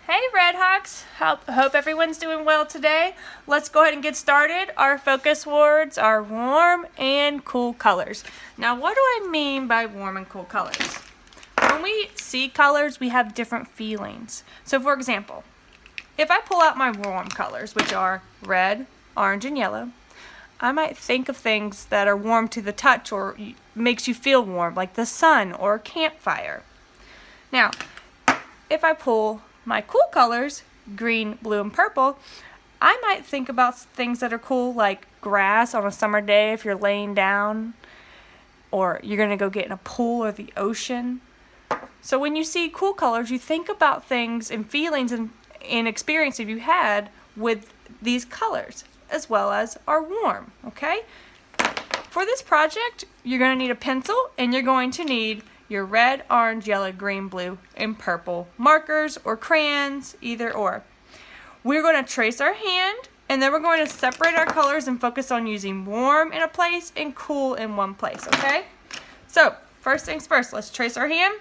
Hey Redhawks! Hope everyone's doing well today. Let's go ahead and get started. Our focus words are warm and cool colors. Now what do I mean by warm and cool colors? When we see colors, we have different feelings. So for example, if I pull out my warm colors, which are red, orange, and yellow, I might think of things that are warm to the touch or makes you feel warm, like the sun or a campfire. Now, if I pull my cool colors, green, blue, and purple, I might think about things that are cool, like grass on a summer day if you're laying down, or you're going to go get in a pool or the ocean. So when you see cool colors, you think about things and feelings and experiences you had with these colors, as well as are warm, okay? For this project, you're going to need a pencil, and you're going to need your red, orange, yellow, green, blue, and purple markers or crayons, either or. We're going to trace our hand, and then we're going to separate our colors and focus on using warm in a place and cool in one place, okay? So, first things first, let's trace our hand.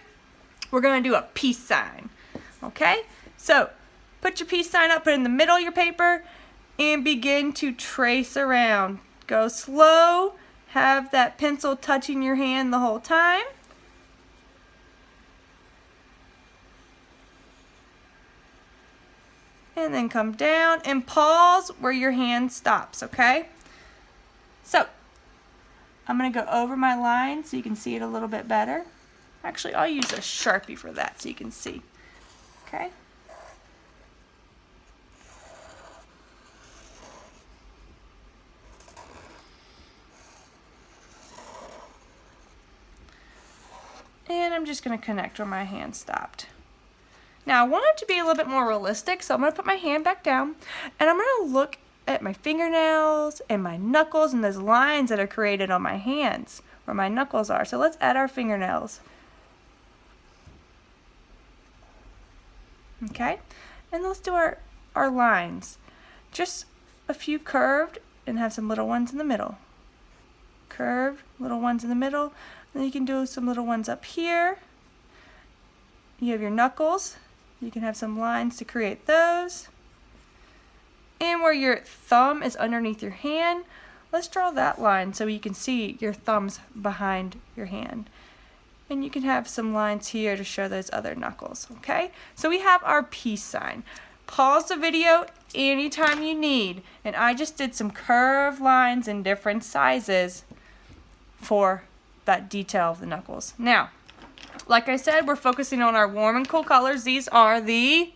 We're going to do a peace sign, okay? So, put your peace sign up, put it in the middle of your paper, and begin to trace around. Go slow, have that pencil touching your hand the whole time. And then come down and pause where your hand stops, okay? So, I'm going to go over my line so you can see it a little bit better. Actually, I'll use a Sharpie for that so you can see, okay? And I'm just going to connect where my hand stopped. Now I want it to be a little bit more realistic, so I'm going to put my hand back down, and I'm going to look at my fingernails and my knuckles and those lines that are created on my hands where my knuckles are. So let's add our fingernails. Okay, and let's do our lines. Just a few curved and have some little ones in the middle. Curved, little ones in the middle. Then you can do some little ones up here. You have your knuckles. You can have some lines to create those. And where your thumb is underneath your hand, let's draw that line so you can see your thumbs behind your hand. And you can have some lines here to show those other knuckles, okay? So we have our peace sign. Pause the video anytime you need. And I just did some curved lines in different sizes for that detail of the knuckles. Now, like I said, we're focusing on our warm and cool colors. These are the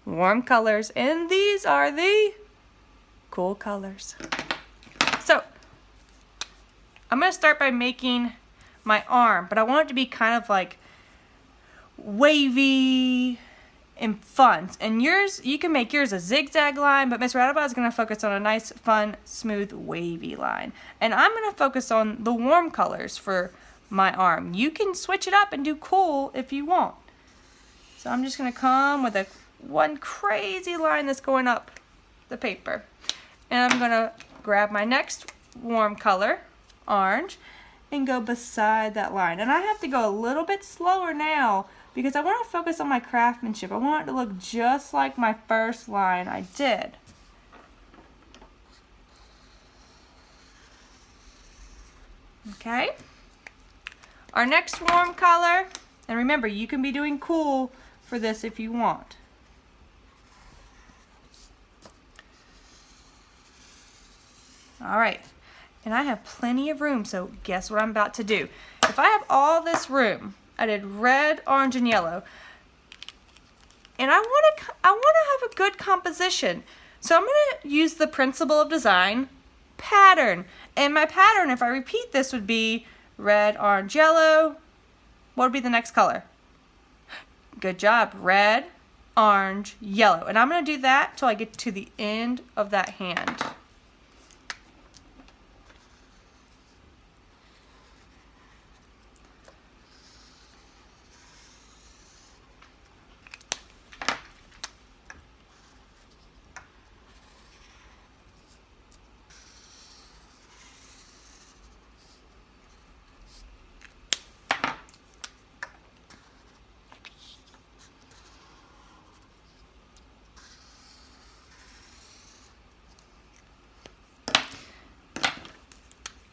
warm colors, and these are the cool colors. So, I'm going to start by making my arm, but I want it to be kind of like wavy and fun. And yours, you can make yours a zigzag line, but Miss Radaba is going to focus on a nice, fun, smooth, wavy line. And I'm going to focus on the warm colors for my arm. You can switch it up and do cool if you want. So I'm just going to come with one crazy line that's going up the paper. And I'm going to grab my next warm color, orange, and go beside that line. And I have to go a little bit slower now because I want to focus on my craftsmanship. I want it to look just like my first line I did. Okay? Our next warm color, and remember, you can be doing cool for this if you want. All right, and I have plenty of room, so guess what I'm about to do? If I have all this room, I did red, orange, and yellow, and I want to have a good composition. So I'm going to use the principle of design pattern. And my pattern, if I repeat this, would be red, orange, yellow. What would be the next color? Good job. Red, orange, yellow. And I'm going to do that till I get to the end of that hand.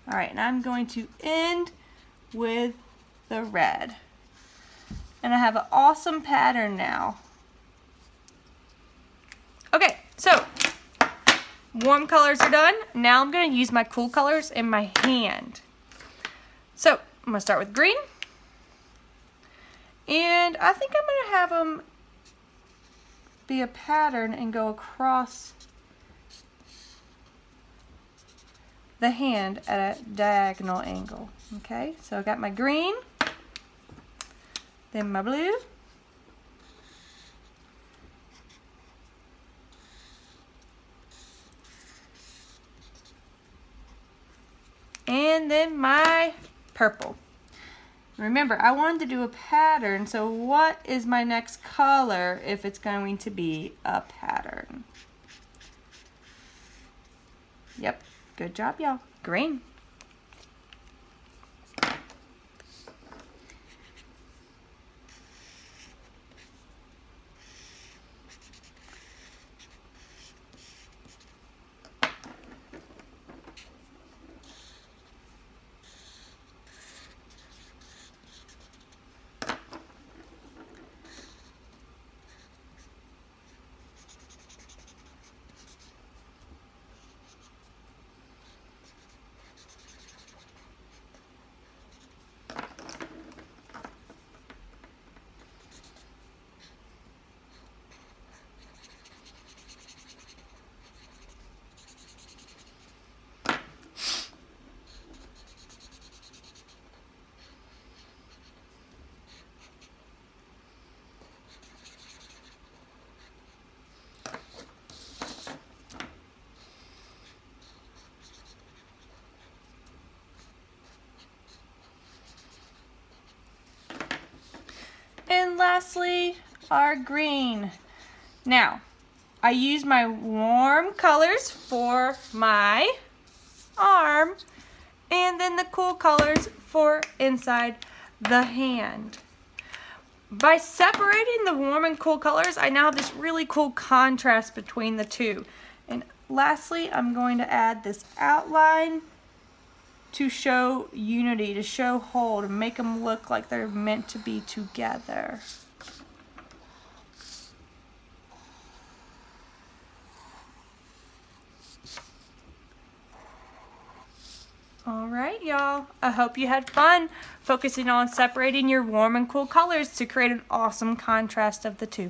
All right, and I'm going to end with the red. And I have an awesome pattern now. Okay, so warm colors are done. Now I'm going to use my cool colors in my hand. So I'm going to start with green. And I think I'm going to have them be a pattern and go across the hand at a diagonal angle. Okay, so I got my green, then my blue, and then my purple. Remember, I wanted to do a pattern, so what is my next color if it's going to be a pattern? Yep, good job, y'all. Green. And lastly, our green. Now, I use my warm colors for my arm, and then the cool colors for inside the hand. By separating the warm and cool colors, I now have this really cool contrast between the two. And lastly, I'm going to add this outline to show unity, to show hold, and make them look like they're meant to be together. All right, y'all. I hope you had fun focusing on separating your warm and cool colors to create an awesome contrast of the two.